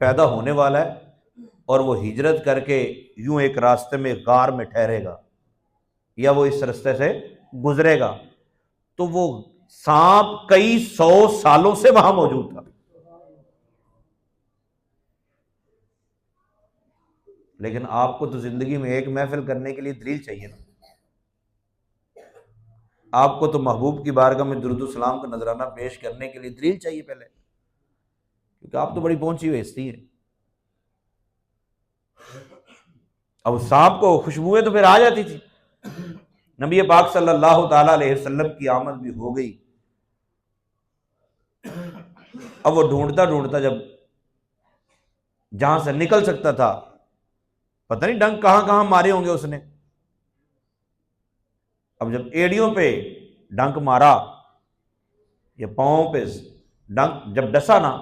پیدا ہونے والا ہے اور وہ ہجرت کر کے یوں ایک راستے میں غار میں ٹھہرے گا یا وہ اس راستے سے گزرے گا. تو وہ سانپ کئی 100 سالوں سے وہاں موجود تھا. لیکن آپ کو تو زندگی میں ایک محفل کرنے کے لیے دلیل چاہیے نا. آپ کو تو محبوب کی بارگاہ میں درود و سلام کا نذرانہ پیش کرنے کے لیے دلیل چاہیے پہلے، کیونکہ آپ تو بڑی پہنچی ہوئی ہستی ہے. اب سانپ کو خوشبوئیں تو پھر آ جاتی تھی. نبی پاک صلی اللہ تعالیٰ علیہ وسلم کی آمد بھی ہو گئی. اب وہ ڈھونڈتا جب جہاں سے نکل سکتا تھا، پتہ نہیں ڈنک کہاں کہاں مارے ہوں گے اس نے. اب جب ایڑیوں پہ ڈنک مارا یا پاؤں پہ ڈنک جب ڈسا نا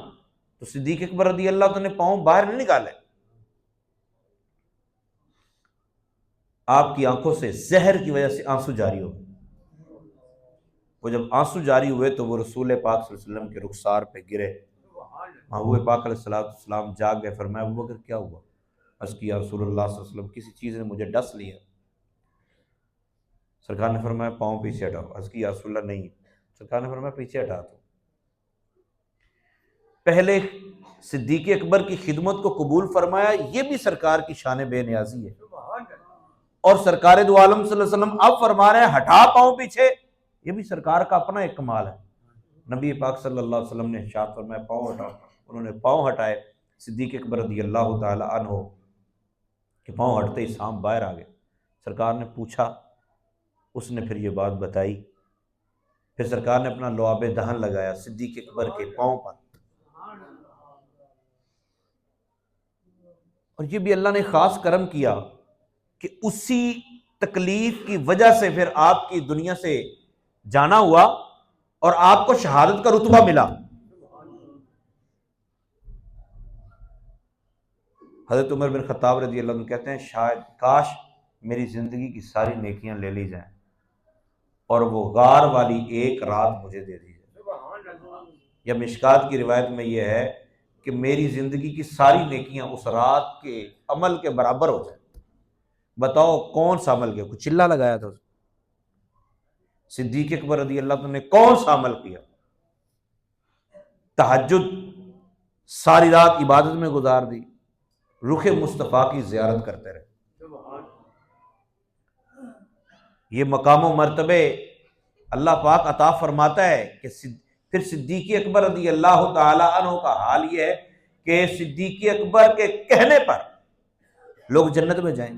تو صدیق اکبر رضی اللہ عنہ نے پاؤں باہر نہیں نکالے. آپ کی آنکھوں سے زہر کی وجہ سے آنسو جاری ہو گئے. وہ جب آنسو جاری ہوئے تو وہ رسول پاک صلی اللہ علیہ وسلم کے رخسار پہ گرے. محبوب پاک علیہ السلام جاگ گئے. فرمایا ابوبکر کیا ہوا؟ عرض کیا رسول اللہ صلی اللہ علیہ وسلم کسی چیز نے مجھے ڈس لیا. سرکار نے فرمایا پاؤں پیچھے ہٹاؤ. عرض کیا رسول اللہ نہیں. سرکار نے فرمایا پیچھے ہٹا دو. پہلے صدیق اکبر کی خدمت کو قبول فرمایا، یہ بھی سرکار کی شان بے نیازی ہے. اور سرکار دو عالم صلی اللہ علیہ وسلم اب فرما رہے ہیں ہٹا پاؤں پیچھے، یہ بھی سرکار کا اپنا ایک کمال ہے. نبی پاک صلی اللہ علیہ وسلم نے ارشاد فرمایا پاؤں ہٹاؤ. انہوں نے پاؤں ہٹائے، صدیق اکبر رضی اللہ تعالی عنہ کہ پاؤں ہٹتے ہی سانپ باہر آ گئے۔ سرکار نے پوچھا، اس نے پھر یہ بات بتائی، پھر سرکار نے اپنا لعاب دہن لگایا صدیق اکبر کے پاؤں پر، اور یہ بھی اللہ نے خاص کرم کیا کہ اسی تکلیف کی وجہ سے پھر آپ کی دنیا سے جانا ہوا اور آپ کو شہادت کا رتبہ ملا۔ حضرت عمر بن خطاب رضی اللہ عنہ کہتے ہیں شاید کاش میری زندگی کی ساری نیکیاں لے لی جائیں اور وہ غار والی ایک رات مجھے دے دی جائے۔ یا مشکات کی روایت میں یہ ہے کہ میری زندگی کی ساری نیکیاں اس رات کے عمل کے برابر ہو جائیں۔ بتاؤ کون سا عمل کیا؟ کچھ چلہ لگایا تھا صدیق اکبر رضی اللہ عنہ نے، کون سا عمل کیا؟ تہجد ساری رات عبادت میں گزار دی، رخ مصطفیٰ کی زیارت کرتے رہے۔ یہ مقام و مرتبے اللہ پاک عطا فرماتا ہے کہ پھر صدیق اکبر رضی اللہ تعالی عنہ کا حال یہ ہے کہ صدیق اکبر کے کہنے پر لوگ جنت میں جائیں۔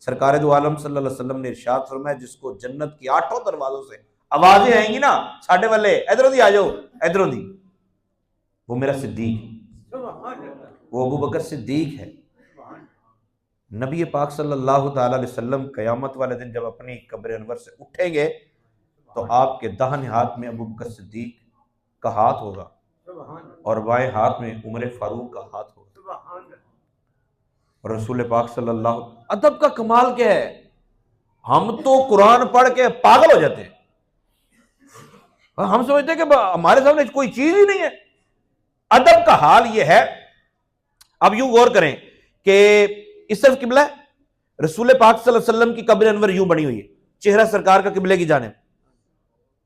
سرکار دو عالم صلی اللہ علیہ وسلم نے ارشاد فرمایا جس کو جنت کی 8 دروازوں سے آوازیں آئیں گی نا، ساڈے والے ادھروں دی آ جاؤ، ادھروں دی، وہ میرا صدیق ہے، وہ ابو بکر صدیق ہے۔ نبی پاک صلی اللہ تعالی علیہ وسلم قیامت والے دن جب اپنی قبر انور سے اٹھیں گے تو آپ کے داہنے ہاتھ میں ابو بکر صدیق کا ہاتھ ہوگا اور بائیں ہاتھ میں عمر فاروق کا ہاتھ ہوگا۔ اور رسول پاک صلی اللہ، ادب کا کمال کیا ہے، ہم تو قرآن پڑھ کے پاگل ہو جاتے ہیں، ہم سمجھتے ہیں کہ ہمارے سامنے کوئی چیز ہی نہیں ہے۔ ادب کا حال یہ ہے، اب یوں غور کریں کہ اس طرف قبلہ ہے، رسول پاک صلی اللہ علیہ وسلم کی قبر انور یوں بنی ہوئی ہے، چہرہ سرکار کا قبلے کی جانب،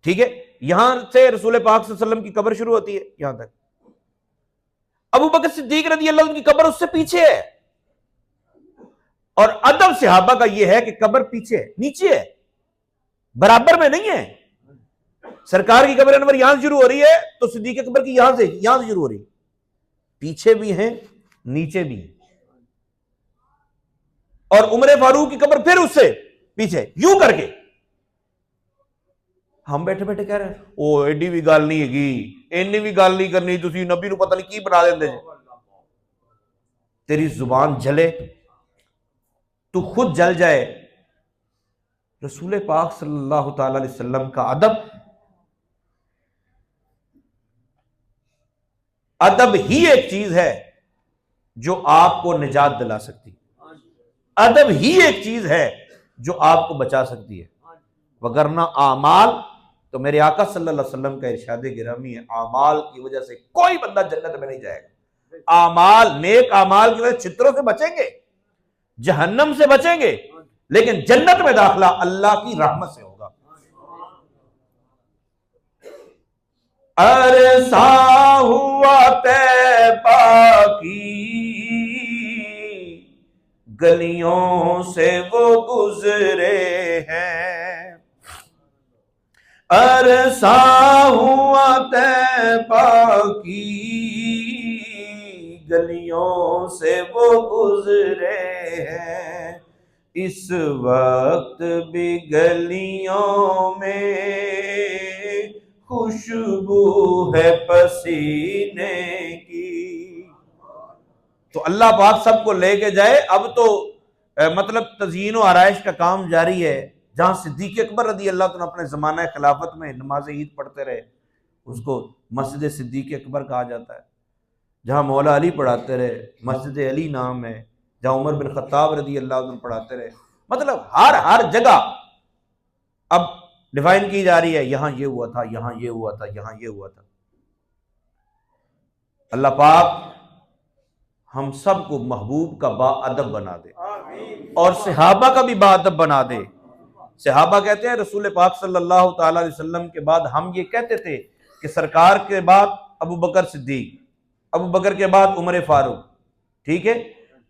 ٹھیک ہے، یہاں سے رسول پاک صلی اللہ علیہ وسلم کی قبر شروع ہوتی ہے یہاں تک۔ ابو بکر صدیق رضی اللہ عنہ کی قبر اس سے پیچھے ہے، اور ادب صحابہ کا یہ ہے کہ قبر پیچھے ہے، نیچے ہے، برابر میں نہیں ہے۔ سرکار کی قبر انور یہاں سے شروع ہو رہی ہے تو صدیق اکبر کی یہاں سے شروع ہو رہی ہے، پیچھے بھی ہیں نیچے بھی ہیں، اور عمر فاروق کی قبر پھر اس سے پیچھے، یوں کر کے ہم بیٹھے بیٹھے کہہ رہے ہیں او ایڈی بھی گل نہیں ہےگی، اینی بھی گل نہیں کرنی، تسی نبی نو پتہ نہیں کی بنا دیندے جے۔ تیری زبان جلے تو خود جل جائے۔ رسول پاک صلی اللہ تعالی علیہ وسلم کا ادب ہی ایک چیز ہے جو آپ کو نجات دلا سکتی، ادب ہی ایک چیز ہے جو آپ کو بچا سکتی ہے، وگرنہ اعمال تو میرے آقا صلی اللہ علیہ وسلم کا ارشاد گرامی ہے، اعمال کی وجہ سے کوئی بندہ جنت میں نہیں جائے گا۔ اعمال، نیک اعمال کی وجہ سے چھتروں سے بچیں گے، جہنم سے بچیں گے، لیکن جنت میں داخلہ اللہ کی رحمت سے ہوگا۔ عرصہ ہوا طیبہ کی گلیوں سے وہ گزرے ہیں، عرصہ ہوا طیبہ کی گلیوں سے وہ گزرے ہیں، اس وقت بھی گلیوں میں خوشبو ہے پسینے کی۔ تو اللہ پاک سب کو لے کے جائے۔ اب تو مطلب تزیین و آرائش کا کام جاری ہے۔ جہاں صدیق اکبر رضی اللہ عنہ اپنے زمانہ خلافت میں نماز عید پڑھتے رہے، اس کو مسجد صدیق اکبر کہا جاتا ہے۔ جہاں مولا علی پڑھاتے رہے، مسجد علی نام ہے۔ جہاں عمر بن خطاب رضی اللہ عنہ پڑھاتے رہے، مطلب ہر جگہ اب ڈیفائن کی جا رہی ہے، یہاں یہ ہوا تھا، یہاں یہ ہوا تھا، یہاں یہ ہوا تھا۔ اللہ پاک ہم سب کو محبوب کا با ادب بنا دے اور صحابہ کا بھی با ادب بنا دے۔ صحابہ کہتے ہیں رسول پاک صلی اللہ تعالی علیہ وسلم کے بعد ہم یہ کہتے تھے کہ سرکار کے بعد ابو بکر صدیق، ابو بکر کے بعد عمر فاروق، ٹھیک ہے،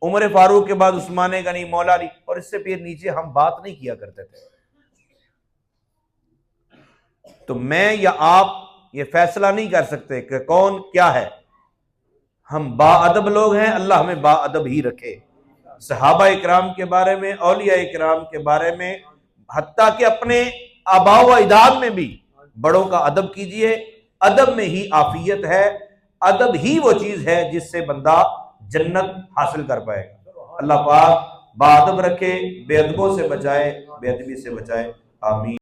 عمر فاروق کے بعد عثمان غنی، مولا علی، اور اس سے پھر نیچے ہم بات نہیں کیا کرتے تھے۔ تو میں یا آپ یہ فیصلہ نہیں کر سکتے کہ کون کیا ہے، ہم با ادب لوگ ہیں، اللہ ہمیں با ادب ہی رکھے۔ صحابہ اکرام کے بارے میں، اولیاء اکرام کے بارے میں، حتیٰ کہ اپنے آباء و اجداد میں بھی بڑوں کا ادب کیجئے۔ ادب میں ہی عافیت ہے، ادب ہی وہ چیز ہے جس سے بندہ جنت حاصل کر پائے گا۔ اللہ پاک با ادب رکھے، بے ادبوں سے بچائے، بے ادبی سے بچائے، آمین۔